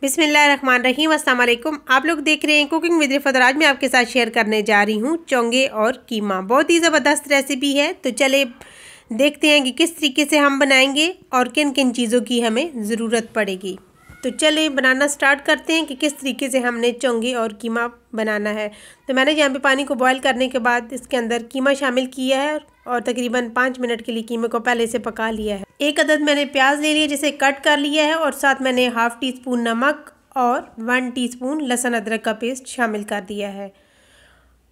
बिस्मिल्लाहिर्रहमानिर्रहीम। अस्सलाम वालेकुम। आप लोग देख रहे हैं कुकिंग विद रिफत। आज मैं आपके साथ शेयर करने जा रही हूँ चोंगे और कीमा। बहुत ही ज़बरदस्त रेसिपी है। तो चले देखते हैं कि किस तरीके से हम बनाएंगे और किन किन चीज़ों की हमें ज़रूरत पड़ेगी। तो चले बनाना स्टार्ट करते हैं कि किस तरीके से हमने चोंगे और कीमा बनाना है। तो मैंने यहाँ पे पानी को बॉयल करने के बाद इसके अंदर कीमा शामिल किया है और तकरीबन 5 मिनट के लिए कीमे को पहले से पका लिया है। एक अदद मैंने प्याज ले लिया जिसे कट कर लिया है और साथ मैंने हाफ़ टी स्पून नमक और 1 टीस्पून लहसुन अदरक का पेस्ट शामिल कर दिया है।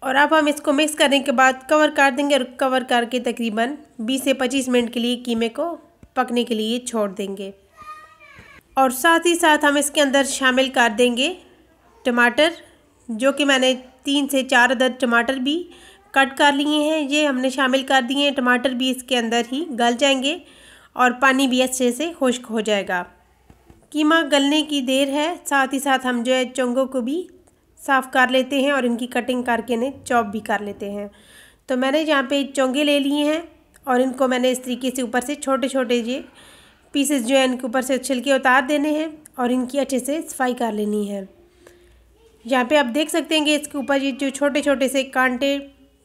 और अब हम इसको मिक्स करने के बाद कवर कर देंगे और कवर करके तकरीबन 20 से 25 मिनट के लिए कीमे को पकने के लिए छोड़ देंगे। और साथ ही साथ हम इसके अंदर शामिल कर देंगे टमाटर, जो कि मैंने 3 से 4 अदद टमाटर भी कट कर लिए हैं। ये हमने शामिल कर दिए हैं। टमाटर भी इसके अंदर ही गल जाएंगे और पानी भी अच्छे से खुश्क हो जाएगा। कीमा गलने की देर है। साथ ही साथ हम जो है चोंगों को भी साफ़ कर लेते हैं और इनकी कटिंग करके इन्हें चॉप भी कर लेते हैं। तो मैंने यहाँ पे चोंगे ले लिए हैं और इनको मैंने इस तरीके से ऊपर से छोटे छोटे ये पीसेस जो है इनके ऊपर से छिलके उतार देने हैं और इनकी अच्छे से सफाई कर लेनी है। यहाँ पे आप देख सकते हैं कि इसके ऊपर ये जो छोटे छोटे से कांटे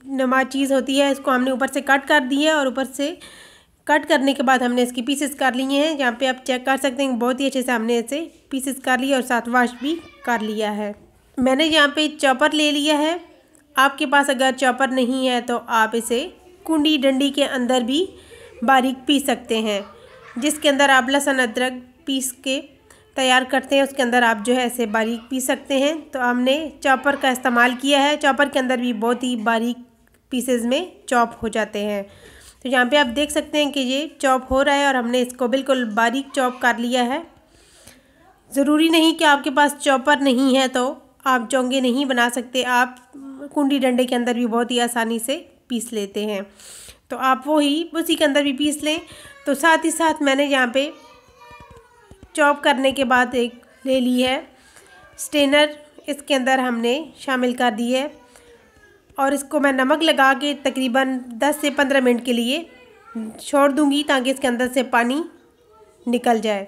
नुमा चीज़ होती है इसको हमने ऊपर से कट कर दी है और ऊपर से कट करने के बाद हमने इसकी पीसेस कर लिए हैं। यहाँ पे आप चेक कर सकते हैं बहुत ही अच्छे से हमने इसे पीसेस कर लिए और साथ वॉश भी कर लिया है। मैंने यहाँ पे चॉपर ले लिया है। आपके पास अगर चॉपर नहीं है तो आप इसे कुंडी डंडी के अंदर भी बारीक पीस सकते हैं। जिसके अंदर आप लहसुन अदरक पीस के तैयार करते हैं उसके अंदर आप जो है ऐसे बारीक पीस सकते हैं। तो हमने चॉपर का इस्तेमाल किया है। चॉपर के अंदर भी बहुत ही बारीक पीसेस में चॉप हो जाते हैं। तो यहाँ पे आप देख सकते हैं कि ये चॉप हो रहा है और हमने इसको बिल्कुल बारीक चॉप कर लिया है। ज़रूरी नहीं कि आपके पास चॉपर नहीं है तो आप चोंगे नहीं बना सकते। आप कुंडी डंडे के अंदर भी बहुत ही आसानी से पीस लेते हैं। तो आप उसी के अंदर भी पीस लें। तो साथ ही साथ मैंने यहाँ पे चॉप करने के बाद एक ले ली है स्ट्रेनर, इसके अंदर हमने शामिल कर दी है और इसको मैं नमक लगा के तकरीबन 10 से 15 मिनट के लिए छोड़ दूंगी ताकि इसके अंदर से पानी निकल जाए।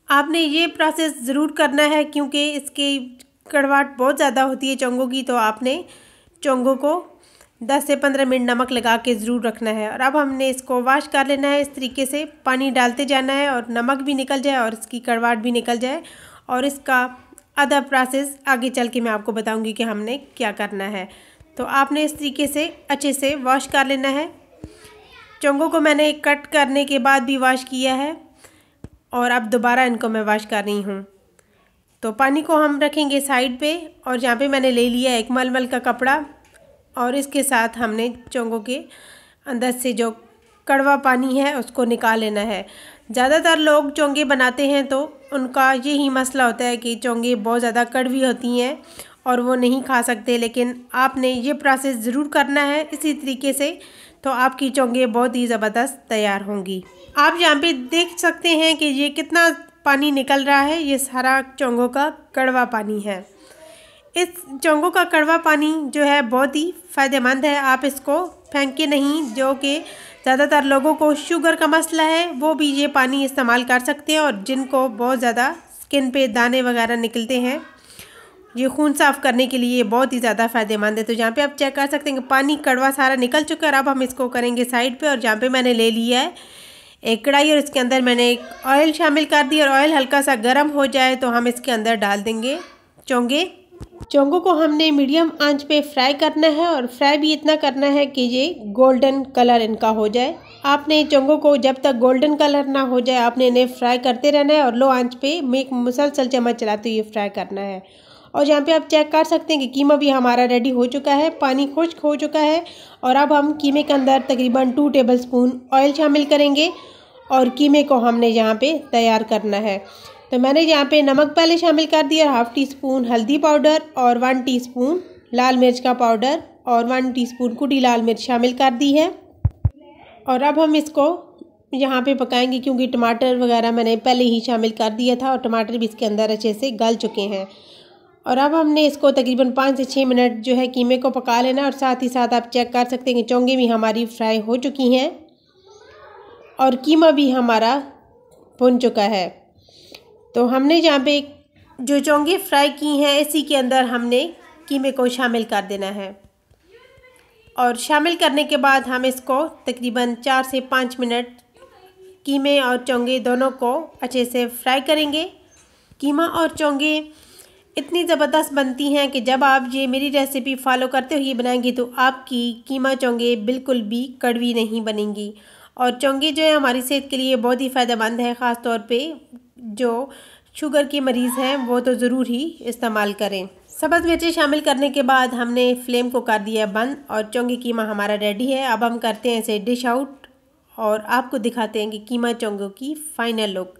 आपने ये प्रोसेस ज़रूर करना है क्योंकि इसकी कड़वाहट बहुत ज़्यादा होती है चोंगों की। तो आपने चोंगों को 10 से 15 मिनट नमक लगा के ज़रूर रखना है। और अब हमने इसको वॉश कर लेना है। इस तरीके से पानी डालते जाना है और नमक भी निकल जाए और इसकी कड़वाहट भी निकल जाए। और इसका आधा प्रोसेस आगे चल के मैं आपको बताऊंगी कि हमने क्या करना है। तो आपने इस तरीके से अच्छे से वॉश कर लेना है। चोंगों को मैंने कट करने के बाद भी वॉश किया है और अब दोबारा इनको मैं वॉश कर रही हूँ। तो पानी को हम रखेंगे साइड पे और यहाँ पे मैंने ले लिया एक मलमल का कपड़ा और इसके साथ हमने चोंगों के अंदर से जो कड़वा पानी है उसको निकाल लेना है। ज़्यादातर लोग चोंगे बनाते हैं तो उनका यही मसला होता है कि चोंगे बहुत ज़्यादा कड़वी होती हैं और वो नहीं खा सकते। लेकिन आपने ये प्रोसेस ज़रूर करना है इसी तरीके से, तो आपकी चोंगे बहुत ही ज़बरदस्त तैयार होंगी। आप यहाँ पे देख सकते हैं कि ये कितना पानी निकल रहा है। ये सारा चोंगों का कड़वा पानी है। इस चोंगों का कड़वा पानी जो है बहुत ही फ़ायदेमंद है। आप इसको फेंक के नहीं, जो कि ज़्यादातर लोगों को शुगर का मसला है वो भी ये पानी इस्तेमाल कर सकते हैं। और जिनको बहुत ज़्यादा स्किन पे दाने वगैरह निकलते हैं, ये खून साफ़ करने के लिए बहुत ही ज़्यादा फ़ायदेमंद है। तो यहाँ पे आप चेक कर सकते हैं कि पानी कड़वा सारा निकल चुका है। अब हम इसको करेंगे साइड पे। और जहाँ पे मैंने ले लिया है एक कढ़ाई और इसके अंदर मैंने एक ऑयल शामिल कर दी और ऑयल हल्का सा गर्म हो जाए तो हम इसके अंदर डाल देंगे चोंगे। चोंगों को हमने मीडियम आंच पे फ्राई करना है और फ्राई भी इतना करना है कि ये गोल्डन कलर इनका हो जाए। आपने चोंगों को जब तक गोल्डन कलर ना हो जाए आपने इन्हें फ्राई करते रहना है और लो आंच पे एक मुसलसल चम्मच चलाते हुए फ्राई करना है। और यहाँ पे आप चेक कर सकते हैं कि कीमा भी हमारा रेडी हो चुका है, पानी खुश्क हो चुका है। और अब हम कीमे के अंदर तकरीबन 2 टेबलस्पून ऑयल शामिल करेंगे और कीमे को हमने यहाँ पे तैयार करना है। तो मैंने यहाँ पे नमक पहले शामिल कर दिया, हाफ़ टी स्पून हल्दी पाउडर और 1 टीस्पून लाल मिर्च का पाउडर और 1 टीस्पून कुटी लाल मिर्च शामिल कर दी है। और अब हम इसको यहाँ पे पकाएंगे क्योंकि टमाटर वगैरह मैंने पहले ही शामिल कर दिया था और टमाटर भी इसके अंदर अच्छे से गल चुके हैं। और अब हमने इसको तकरीबन 5 से 6 मिनट जो है कीमे को पका लेना। और साथ ही साथ आप चेक कर सकते हैं कि चोंगे भी हमारी फ्राई हो चुकी हैं और कीमा भी हमारा भुन चुका है। तो हमने यहाँ पे जो चोंगे फ्राई की हैं इसी के अंदर हमने कीमे को शामिल कर देना है और शामिल करने के बाद हम इसको तकरीबन 4 से 5 मिनट कीमे और चोंगे दोनों को अच्छे से फ्राई करेंगे। कीमा और चोंगे इतनी ज़बरदस्त बनती हैं कि जब आप ये मेरी रेसिपी फॉलो करते हुए बनाएंगी तो आपकी कीमा चोंगे बिल्कुल भी कड़वी नहीं बनेंगी। और चोंगे जो है हमारी सेहत के लिए बहुत ही फ़ायदेमंद है, ख़ास तौर पे जो शुगर के मरीज़ हैं वो तो ज़रूर ही इस्तेमाल करें। सब्ज़ मिर्ची शामिल करने के बाद हमने फ्लेम को कर दिया बंद और चोंगे कीमा हमारा रेडी है। अब हम करते हैं इसे डिश आउट और आपको दिखाते हैं कि कीमा चोंगों की फ़ाइनल लुक।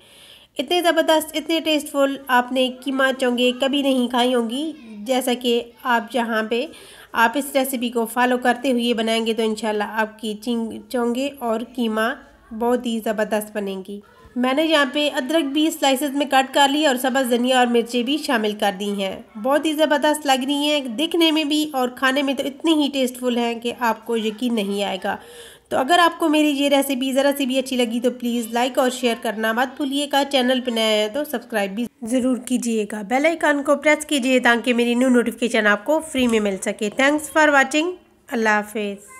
इतने ज़बरदस्त, इतने टेस्टफुल आपने कीमा चोंगे कभी नहीं खाई होंगी। जैसा कि आप जहाँ पे आप इस रेसिपी को फॉलो करते हुए बनाएंगे तो इंशाल्लाह आपकी चोंगे और कीमा बहुत ही ज़बरदस्त बनेंगी। मैंने यहाँ पे अदरक भी स्लाइसेस में कट कर ली और सब्ज़ धनिया और मिर्चें भी शामिल कर दी हैं। बहुत ही ज़बरदस्त लग रही हैं दिखने में भी और खाने में तो इतनी ही टेस्टफुल हैं कि आपको यकीन नहीं आएगा। तो अगर आपको मेरी ये रेसिपी ज़रा सी भी अच्छी लगी तो प्लीज़ लाइक और शेयर करना मत भूलिएगा। चैनल पर नया है तो सब्सक्राइब भी ज़रूर कीजिएगा। बेल आइकन को प्रेस कीजिए ताकि मेरी न्यू नोटिफिकेशन आपको फ्री में मिल सके। Thanks for watching. अल्लाह हाफिज़।